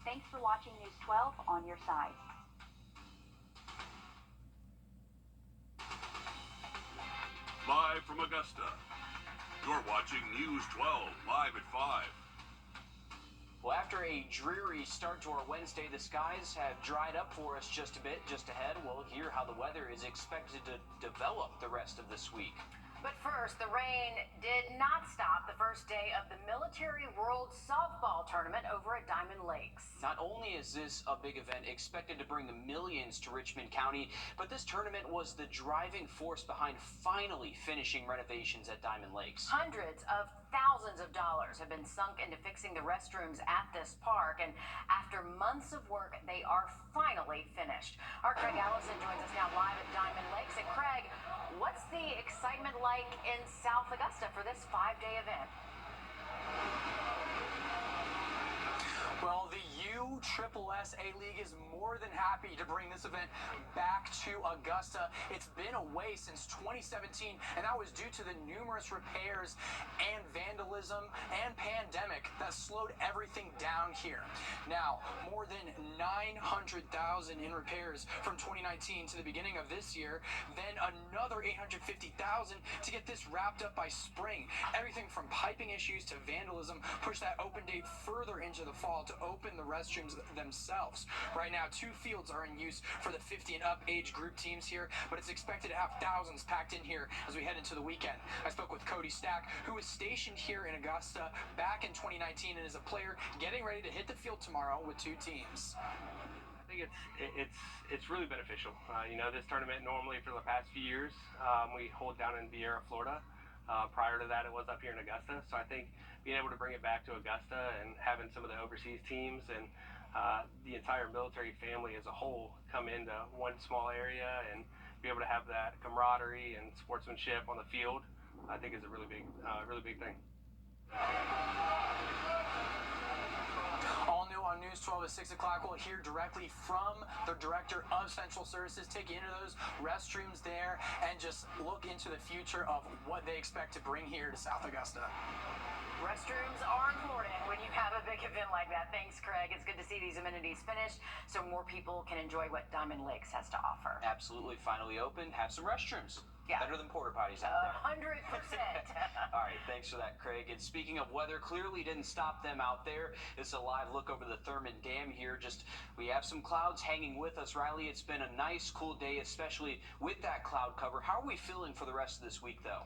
Thanks for watching News 12 on your side. Live from Augusta, you're watching News 12 live at 5. Well, after a dreary start to our Wednesday, the skies have dried up for us just a bit. Just ahead, we'll hear how the weather is expected to develop the rest of this week. But first, the rain did not stop the first day of the Military World Softball Tournament over at Diamond Lakes. Not only is this a big event expected to bring the millions to Richmond County, but this tournament was the driving force behind finally finishing renovations at Diamond Lakes. Hundreds of thousands of dollars have been sunk into fixing the restrooms at this park, and after months of work, they are finally finished. Our Craig Allison joins us now live at Diamond Lakes. And Craig, what's the excitement like in South Augusta for this 5-day event? Well, the USSSA League is more than happy to bring this event back to Augusta. It's been away since 2017, and that was due to the numerous repairs and vandalism and pandemic that slowed everything down here. Now, more than $900,000 in repairs from 2019 to the beginning of this year, then another $850,000 to get this wrapped up by spring. Everything from piping issues to vandalism pushed that open date further into the fall to open the restrooms themselves. Right now, 2 fields are in use for the 50 and up age group teams here, but it's expected to have thousands packed in here as we head into the weekend. I spoke with Cody Stack, who was stationed here in Augusta back in 2019 and is a player getting ready to hit the field tomorrow with 2 teams. I think it's really beneficial. This tournament normally for the past few years we hold down in Vieira, Florida. Prior to that, it was up here in Augusta. So I think being able to bring it back to Augusta and having some of the overseas teams and the entire military family as a whole come into one small area and be able to have that camaraderie and sportsmanship on the field, I think is a really big thing. All new on News 12 at 6 o'clock. We'll hear directly from the Director of Central Services, take you into those restrooms there and just look into the future of what they expect to bring here to South Augusta. Restrooms are important when you have a big event like that. Thanks, Craig. It's good to see these amenities finished so more people can enjoy what Diamond Lakes has to offer. Absolutely. Finally open. Have some restrooms. Yeah. Better than porta potties out there. 100%. All right, thanks for that, Craig. And speaking of weather, clearly didn't stop them out there. It's a live look over the Thurman Dam here. We have some clouds hanging with us, Riley. It's been a nice, cool day, especially with that cloud cover. How are we feeling for the rest of this week, though?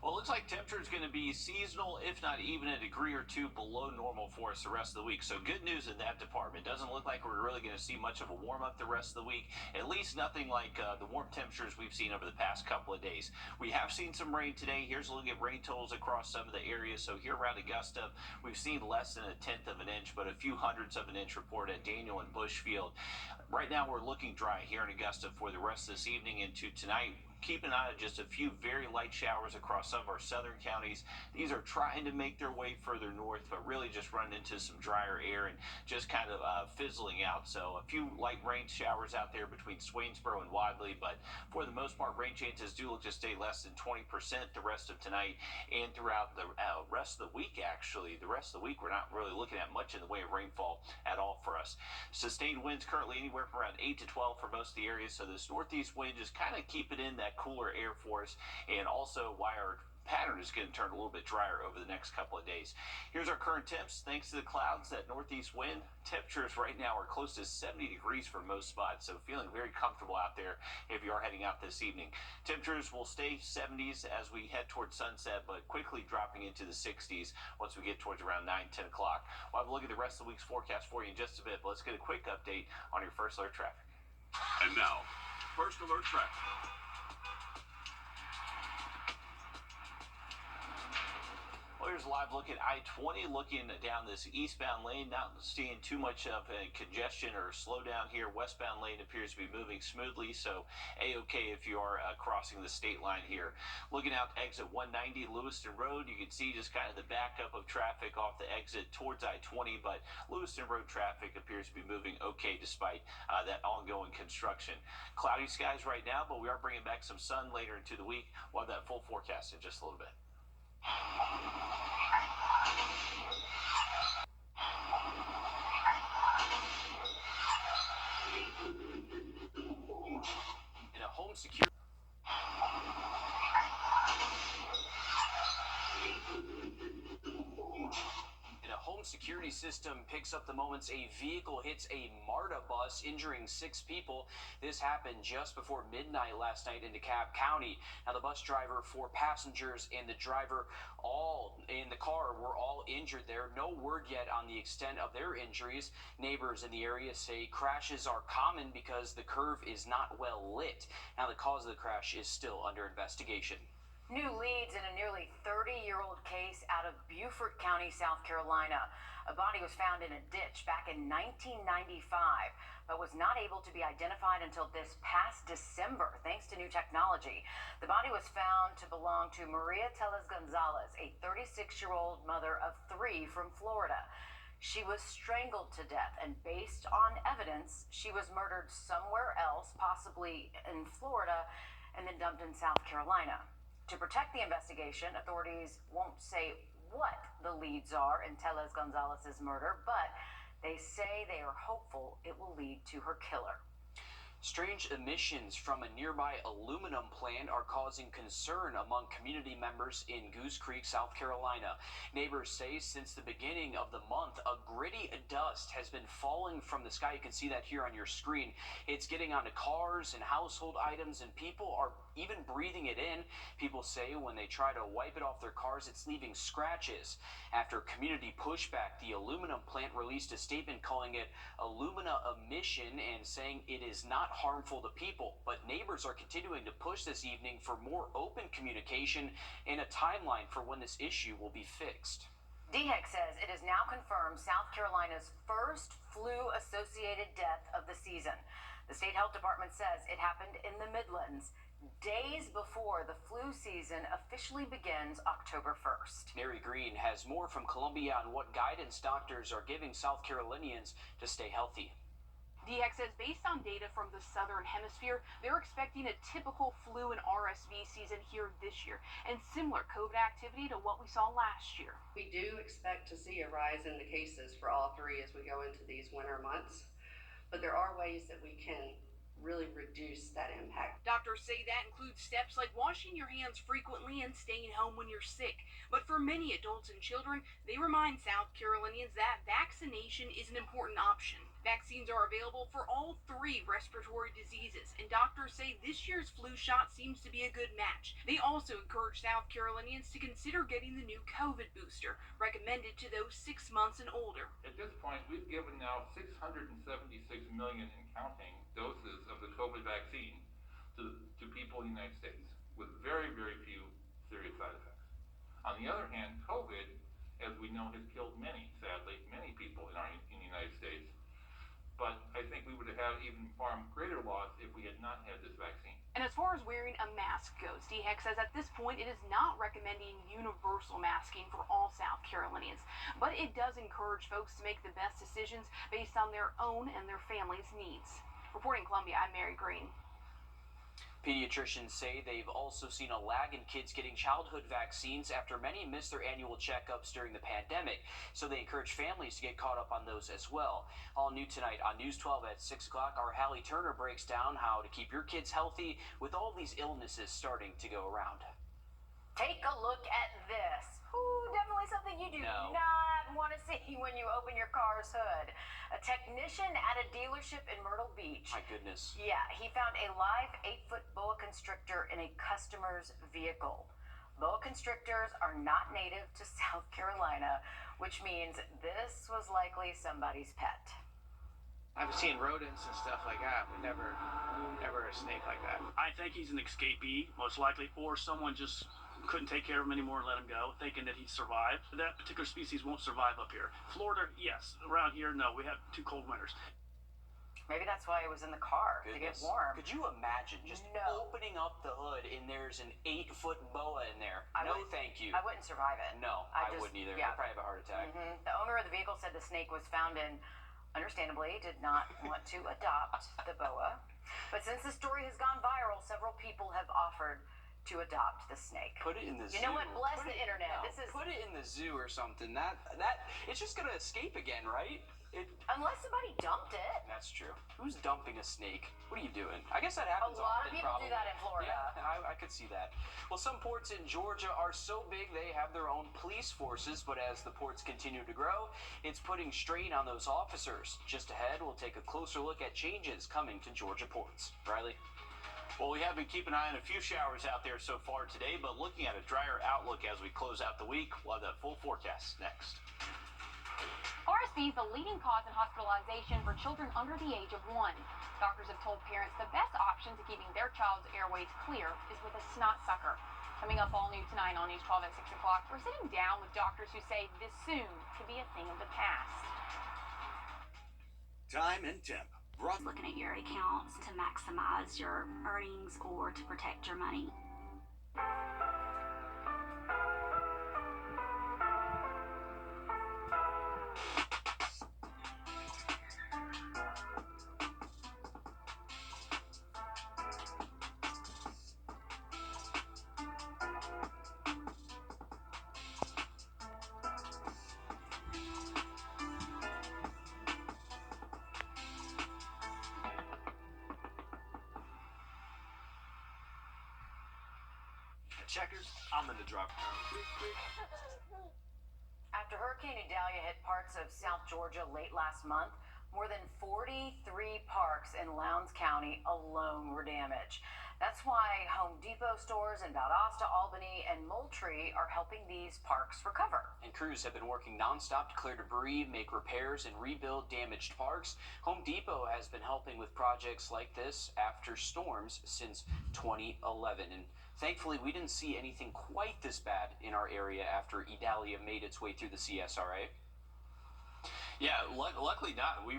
Well, it looks like temperature is going to be seasonal, if not even a degree or 2 below normal for us the rest of the week. So good news in that department. Doesn't look like we're really going to see much of a warm up the rest of the week. At least nothing like the warm temperatures we've seen over the past couple of days. We have seen some rain today. Here's a look at rain totals across some of the areas. So here around Augusta, we've seen less than 1/10 of an inch, but a few hundredths of an inch reported at Daniel and Bushfield. Right now, we're looking dry here in Augusta for the rest of this evening into tonight. Keep an eye on just a few very light showers across some of our southern counties. These are trying to make their way further north, but really just run into some drier air and just kind of fizzling out. So a few light rain showers out there between Swainsboro and Wadley, but for the most part, rain chances do look to stay less than 20% the rest of tonight and throughout the rest of the week, actually. The rest of the week, we're not really looking at much in the way of rainfall at all for us. Sustained winds currently anywhere from around 8 to 12 for most of the areas, so this northeast wind just kind of keep it in that cooler air for us, and also why our pattern is going to turn a little bit drier over the next couple of days. Here's our current temps. Thanks to the clouds, that northeast wind, temperatures right now are close to 70 degrees for most spots, so feeling very comfortable out there if you are heading out this evening. Temperatures will stay 70s as we head towards sunset, but quickly dropping into the 60s once we get towards around 9, 10 o'clock. We'll have a look at the rest of the week's forecast for you in just a bit, but let's get a quick update on your First Alert traffic. And now, First Alert traffic. Well, here's a live look at I-20 looking down this eastbound lane. Not seeing too much of a congestion or slowdown here. Westbound lane appears to be moving smoothly, so A-OK if you are crossing the state line here. Looking out exit 190 Lewiston Road, you can see just kind of the backup of traffic off the exit towards I-20, but Lewiston Road traffic appears to be moving okay despite that ongoing construction. Cloudy skies right now, but we are bringing back some sun later into the week. We'll have that full forecast in just a little bit. security system picks up the moments a vehicle hits a MARTA bus, injuring 6 people. This happened just before midnight last night in DeKalb County. Now, the bus driver, 4 passengers, and the driver all in the car were all injured there. No word yet on the extent of their injuries. Neighbors in the area say crashes are common because the curve is not well lit. Now, the cause of the crash is still under investigation. New leads in a nearly 30-year-old case out of Beaufort County, South Carolina. A body was found in a ditch back in 1995, but was not able to be identified until this past December, thanks to new technology. The body was found to belong to Maria Teles Gonzalez, a 36-year-old mother of 3 from Florida. She was strangled to death, and based on evidence, she was murdered somewhere else, possibly in Florida, and then dumped in South Carolina. To protect the investigation, authorities won't say what the leads are in Teles Gonzalez's murder, but they say they are hopeful it will lead to her killer. Strange emissions from a nearby aluminum plant are causing concern among community members in Goose Creek, South Carolina. Neighbors say since the beginning of the month, a gritty dust has been falling from the sky. You can see that here on your screen. It's getting onto cars and household items, and people are even breathing it in. People say when they try to wipe it off their cars, it's leaving scratches. After community pushback, the aluminum plant released a statement calling it alumina emission and saying it is not harmful to people. But neighbors are continuing to push this evening for more open communication and a timeline for when this issue will be fixed. DHEC says it is now confirmed South Carolina's first flu-associated death of the season. The state health department says it happened in the Midlands, days before the flu season officially begins October 1st. Mary Green has more from Columbia on what guidance doctors are giving South Carolinians to stay healthy. DHEC says based on data from the Southern Hemisphere, they're expecting a typical flu and RSV season here this year and similar COVID activity to what we saw last year. We do expect to see a rise in the cases for all 3 as we go into these winter months, but there are ways that we can really reduce that impact. Doctors say that includes steps like washing your hands frequently and staying home when you're sick. But for many adults and children, they remind South Carolinians that vaccination is an important option. Vaccines are available for all 3 respiratory diseases, and doctors say this year's flu shot seems to be a good match. They also encourage South Carolinians to consider getting the new COVID booster, recommended to those 6 months and older. At this point, we've given now 676 million and counting doses of the COVID vaccine to people in the United States with very, very few serious side effects. On the other hand, COVID, as we know, has killed sadly, many people in the United States. But I think we would have had even far greater loss if we had not had this vaccine. And as far as wearing a mask goes, DHEC says at this point it is not recommending universal masking for all South Carolinians, but it does encourage folks to make the best decisions based on their own and their family's needs. Reporting Columbia, I'm Mary Green. Pediatricians say they've also seen a lag in kids getting childhood vaccines after many missed their annual checkups during the pandemic, so they encourage families to get caught up on those as well. All new tonight on News 12 at 6 o'clock, our Hallie Turner breaks down how to keep your kids healthy with all these illnesses starting to go around. Take a look at this. Ooh, definitely something you do not want to see when you open your car's hood. A technician at a dealership in Myrtle Beach. My goodness. Yeah, he found a live 8-foot boa constrictor in a customer's vehicle. Boa constrictors are not native to South Carolina, which means this was likely somebody's pet. I've seen rodents and stuff like that, but never a snake like that. I think he's an escapee, most likely, or someone just couldn't take care of him anymore and let him go, thinking that he'd survive. That particular species won't survive up here. Florida, yes. Around here, no. We have 2 cold winters. Maybe that's why it was in the car, to get warm. Could you imagine just opening up the hood and there's an 8-foot boa in there? Thank you. I wouldn't survive it. No, I wouldn't either. Yeah. I'd probably have a heart attack. The owner of the vehicle said the snake was found in, understandably, did not want to adopt the boa. But since the story has gone viral, several people have offered to adopt the snake. Put it in the zoo. You know what? Bless the internet. Put it in the zoo or something. That it's just gonna escape again, right? Unless somebody dumped it. That's true. Who's dumping a snake? What are you doing? I guess that A happens lot of often, people probably. do that in Florida. Yeah, I could see that. Well, some ports in Georgia are so big they have their own police forces, but as the ports continue to grow, it's putting strain on those officers. Just ahead, we'll take a closer look at changes coming to Georgia ports. Riley? Well, we have been keeping an eye on a few showers out there so far today, but looking at a drier outlook as we close out the week. We'll have that full forecast next. RSV is the leading cause in hospitalization for children under the age of 1. Doctors have told parents the best option to keeping their child's airways clear is with a snot sucker. Coming up all new tonight on News 12 at 6 o'clock, we're sitting down with doctors who say this soon could be a thing of the past. Time and temp. Looking at your accounts to maximize your earnings or to protect your money. Checkers, I'm in the drop. After Hurricane Idalia hit parts of South Georgia late last month, more than 43 parks in Lowndes County alone were damaged. That's why Home Depot stores in Valdosta, Albany, and Moultrie are helping these parks recover. And crews have been working nonstop to clear debris, make repairs, and rebuild damaged parks. Home Depot has been helping with projects like this after storms since 2011. And thankfully, we didn't see anything quite this bad in our area after Idalia made its way through the CSRA. Yeah, luckily not. We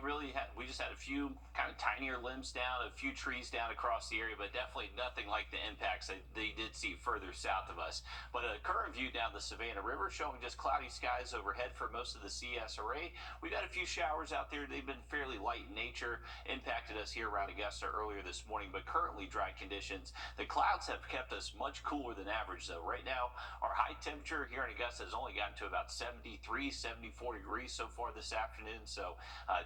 just had a few kind of tinier limbs down, a few trees down across the area, but definitely nothing like the impacts that they did see further south of us. But a current view down the Savannah River showing just cloudy skies overhead for most of the CSRA. We've had a few showers out there. They've been fairly light in nature, impacted us here around Augusta earlier this morning, but currently dry conditions. The clouds have kept us much cooler than average, though. Right now, our high temperature here in Augusta has only gotten to about 73, 74 degrees so far this afternoon, so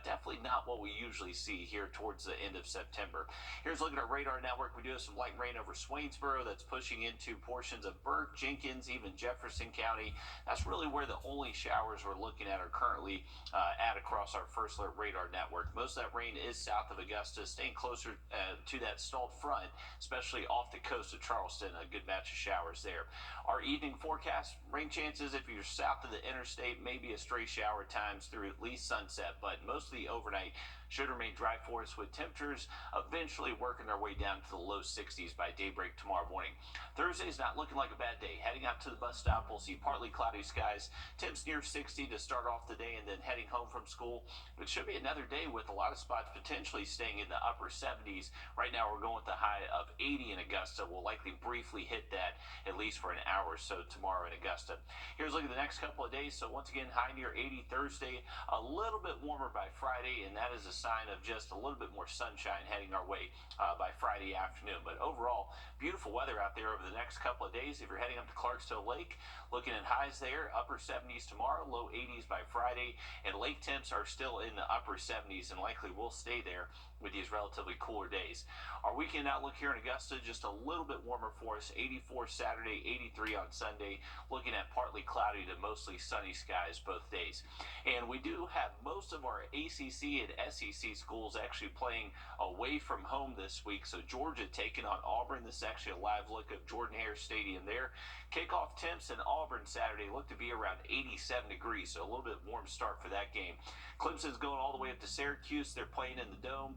definitely not what we usually see here towards the end of September. Here's a look at our radar network. We do have some light rain over Swainsboro that's pushing into portions of Burke, Jenkins, even Jefferson County. That's really where the only showers we're looking at are currently at across our first alert radar network. Most of that rain is south of Augusta, staying closer to that stalled front, especially off the coast of Charleston. A good match of showers there. Our evening forecast, rain chances if you're south of the interstate, maybe a stray shower times through at least sunset, but mostly overnight should remain dry for us, with temperatures eventually working their way down to the low 60s by daybreak tomorrow morning. Thursday's not looking like a bad day. Heading out to the bus stop, we'll see partly cloudy skies, temps near 60 to start off the day, and then heading home from school. It should be another day with a lot of spots potentially staying in the upper 70s. Right now we're going with the high of 80 in Augusta. We'll likely briefly hit that at least for an hour or so tomorrow in Augusta. Here's a look at the next couple of days. So once again, high near 80 Thursday, a little bit warmer by Friday, and that is a sign of just a little bit more sunshine heading our way by Friday afternoon. But overall, beautiful weather out there over the next couple of days. If you're heading up to Clarksville Lake, looking at highs there, upper 70s tomorrow, low 80s by Friday, and lake temps are still in the upper 70s and likely will stay there with these relatively cooler days. Our weekend outlook here in Augusta, just a little bit warmer for us. 84 Saturday, 83 on Sunday. Looking at partly cloudy to mostly sunny skies both days. And we do have most of our ACC and SEC schools actually playing away from home this week. So Georgia taking on Auburn. This is actually a live look of Jordan-Hare Stadium there. Kickoff temps in Auburn Saturday look to be around 87 degrees, so a little bit warm start for that game. Clemson's going all the way up to Syracuse. They're playing in the Dome,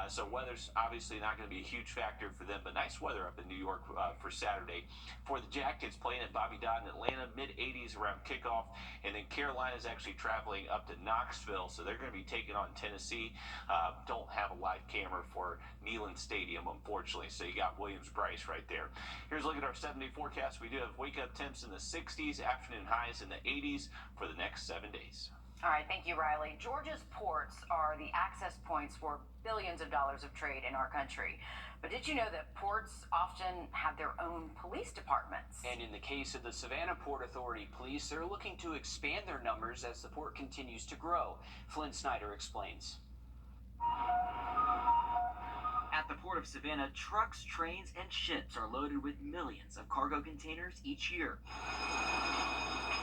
so weather's obviously not going to be a huge factor for them, but nice weather up in New York for Saturday. For the Jackets, playing at Bobby Dodd in Atlanta, mid-80s around kickoff, and then Carolina's actually traveling up to Knoxville, so they're going to be taking on Tennessee. Don't have a live camera for Neyland Stadium, unfortunately, so you got Williams-Brice right there. Here's a look at our 7-day forecast. We do have wake-up temps in the 60s, afternoon highs in the 80s for the next 7 days. All right, thank you, Riley. Georgia's ports are the access points for billions of dollars of trade in our country. But did you know that ports often have their own police departments? And in the case of the Savannah Port Authority Police, they're looking to expand their numbers as the port continues to grow. Flynn Snyder explains. At the Port of Savannah, trucks, trains, and ships are loaded with millions of cargo containers each year.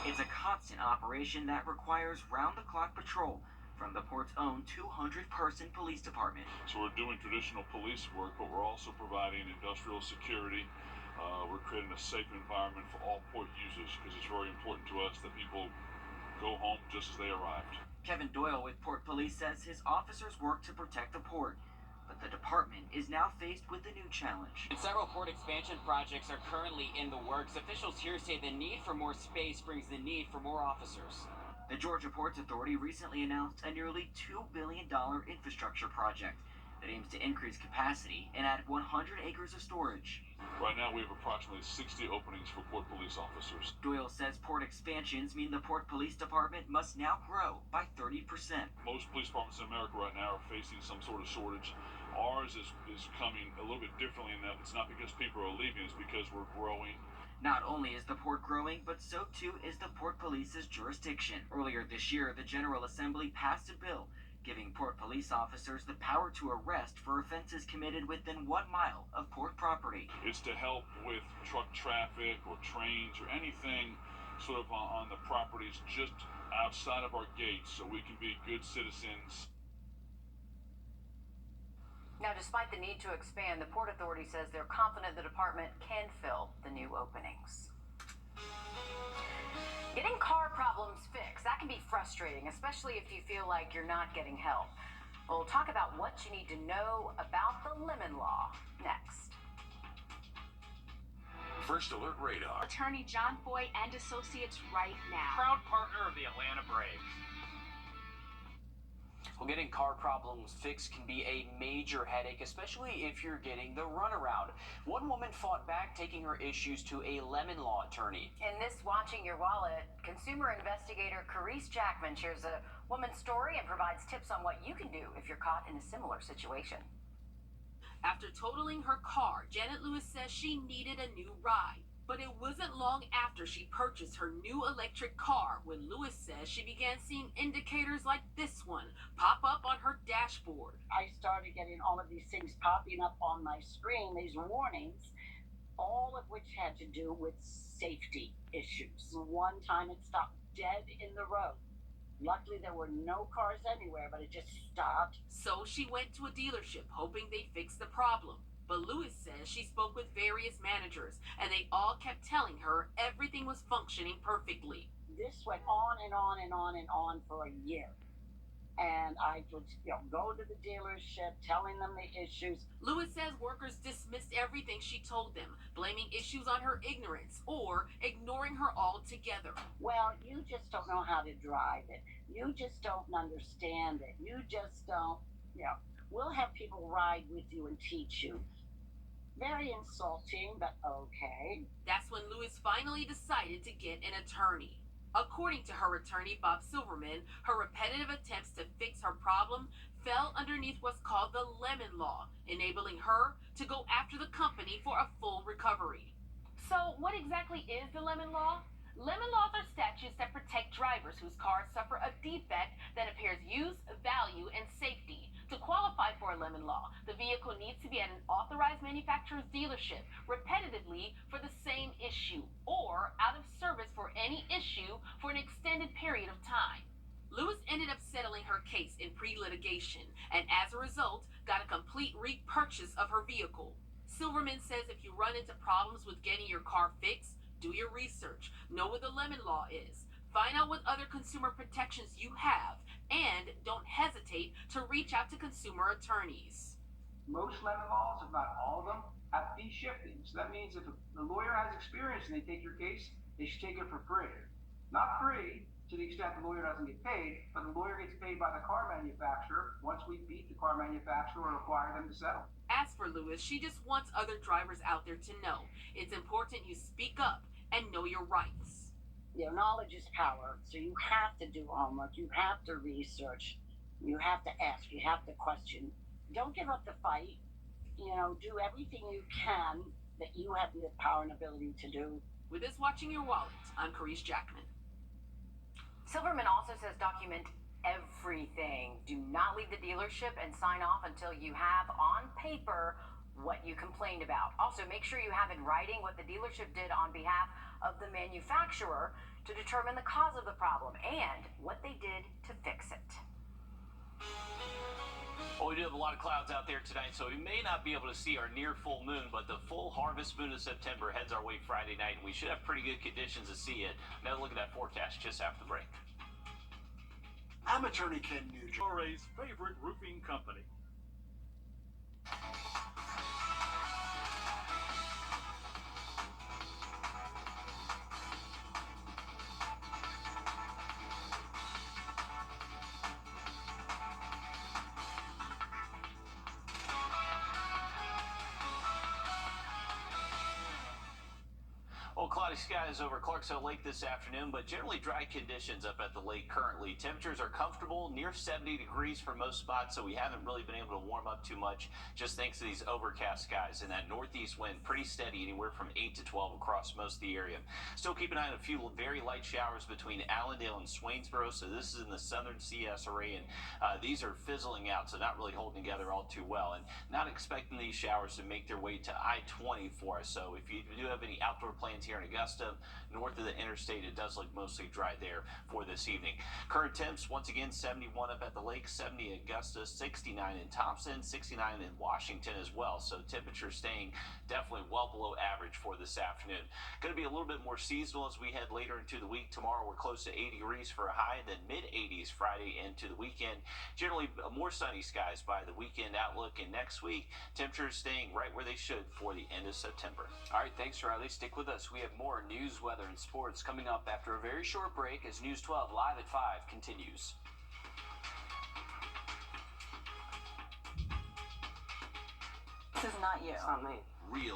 It's a constant operation that requires round-the-clock patrol from the port's own 200-person police department. So we're doing traditional police work, but we're also providing industrial security. We're creating a safe environment for all port users because it's very important to us that people go home just as they arrived. Kevin Doyle with Port Police says his officers work to protect the port, but the department is now faced with a new challenge. Several port expansion projects are currently in the works. Officials here say the need for more space brings the need for more officers. The Georgia Ports Authority recently announced a nearly $2 billion infrastructure project that aims to increase capacity and add 100 acres of storage. Right now we have approximately 60 openings for port police officers. Doyle says port expansions mean the Port Police Department must now grow by 30%. Most police departments in America right now are facing some sort of shortage. Ours is coming a little bit differently in that it's not because people are leaving, it's because we're growing. Not only is the port growing, but so too is the Port Police's jurisdiction. Earlier this year, the General Assembly passed a bill giving port police officers the power to arrest for offenses committed within 1 mile of port property. It's to help with truck traffic or trains or anything sort of on the properties just outside of our gates so we can be good citizens. Now, despite the need to expand, the Port Authority says they're confident the department can fill the new openings. Getting car problems fixed, that can be frustrating, especially if you feel like you're not getting help. We'll talk about what you need to know about the lemon law next. First Alert Radar. Attorney John Foy and Associates right now. Proud partner of the Atlanta Braves. Well, getting car problems fixed can be a major headache, especially if you're getting the runaround. One woman fought back, taking her issues to a lemon law attorney. In this Watching Your Wallet, consumer investigator Carice Jackman shares a woman's story and provides tips on what you can do if you're caught in a similar situation. After totaling her car, Janet Lewis says she needed a new ride. But it wasn't long after she purchased her new electric car when Lewis says she began seeing indicators like this one pop up on her dashboard. I started getting all of these things popping up on my screen, these warnings, all of which had to do with safety issues. One time it stopped dead in the road. Luckily, there were no cars anywhere, but it just stopped. So she went to a dealership hoping they'd fix the problem. But Lewis says she spoke with various managers, and they all kept telling her everything was functioning perfectly. This went on and on and on and on for a year. And I would go to the dealership, telling them the issues. Lewis says workers dismissed everything she told them, blaming issues on her ignorance or ignoring her altogether. Well, you just don't know how to drive it. You just don't understand it. You just don't, we'll have people ride with you and teach you. Very insulting, but okay. That's when Lewis finally decided to get an attorney. According to her attorney, Bob Silverman, her repetitive attempts to fix her problem fell underneath what's called the lemon law, enabling her to go after the company for a full recovery. So, what exactly is the lemon law? Lemon laws are statutes that protect drivers whose cars suffer a defect that impairs use, value, and safety. To qualify for a lemon law, the vehicle needs to be at an authorized manufacturer's dealership repetitively for the same issue, or out of service for any issue for an extended period of time. Lewis ended up settling her case in pre-litigation, and as a result, got a complete repurchase of her vehicle. Silverman says if you run into problems with getting your car fixed, do your research, know what the lemon law is, find out what other consumer protections you have, and don't hesitate to reach out to consumer attorneys. Most lemon laws, if not all of them, have fee shifting. So that means if the lawyer has experience and they take your case, they should take it for free. Not free to the extent the lawyer doesn't get paid, but the lawyer gets paid by the car manufacturer once we beat the car manufacturer or require them to settle. As for Lewis, she just wants other drivers out there to know it's important you speak up and know your rights. Knowledge is power, so you have to do homework, you have to research, you have to ask, you have to question. Don't give up the fight. Do everything you can that you have the power and ability to do. With this Watching Your Wallet, I'm Carice Jackman. Silverman also says document everything. Do not leave the dealership and sign off until you have on paper what you complained about. Also, make sure you have in writing what the dealership did on behalf of the manufacturer to determine the cause of the problem and what they did to fix it. Well, we do have a lot of clouds out there tonight, so we may not be able to see our near full moon, but the full harvest moon of September heads our way Friday night, and we should have pretty good conditions to see it. Now look at that forecast just after the break. I'm attorney Ken Nugent. Floray's favorite roofing company. Well, cloudy skies over Clarksville Lake this afternoon, but generally dry conditions up at the lake currently. Temperatures are comfortable, near 70 degrees for most spots, so we haven't really been able to warm up too much just thanks to these overcast skies. And that northeast wind pretty steady, anywhere from 8 to 12 across most of the area. Still keep an eye on a few very light showers between Allendale and Swainsboro, so this is in the southern CSRA, and these are fizzling out, so not really holding together all too well. And not expecting these showers to make their way to I-20 for us, so if you do have any outdoor plans here in Augusta, north of the interstate, it does look mostly dry there for this evening. Current temps, once again, 71 up at the lake, 70 in Augusta, 69 in Thompson, 69 in Washington as well. So temperature staying definitely well below average for this afternoon. Going to be a little bit more seasonal as we head later into the week. Tomorrow we're close to 80 degrees for a high, then mid-80s Friday into the weekend. Generally more sunny skies by the weekend outlook, and next week temperatures staying right where they should for the end of September. All right, thanks, Riley. Stick with us. We have more news, weather, and sports coming up after a very short break as News 12 Live at 5 continues. This is not you. It's not me. Real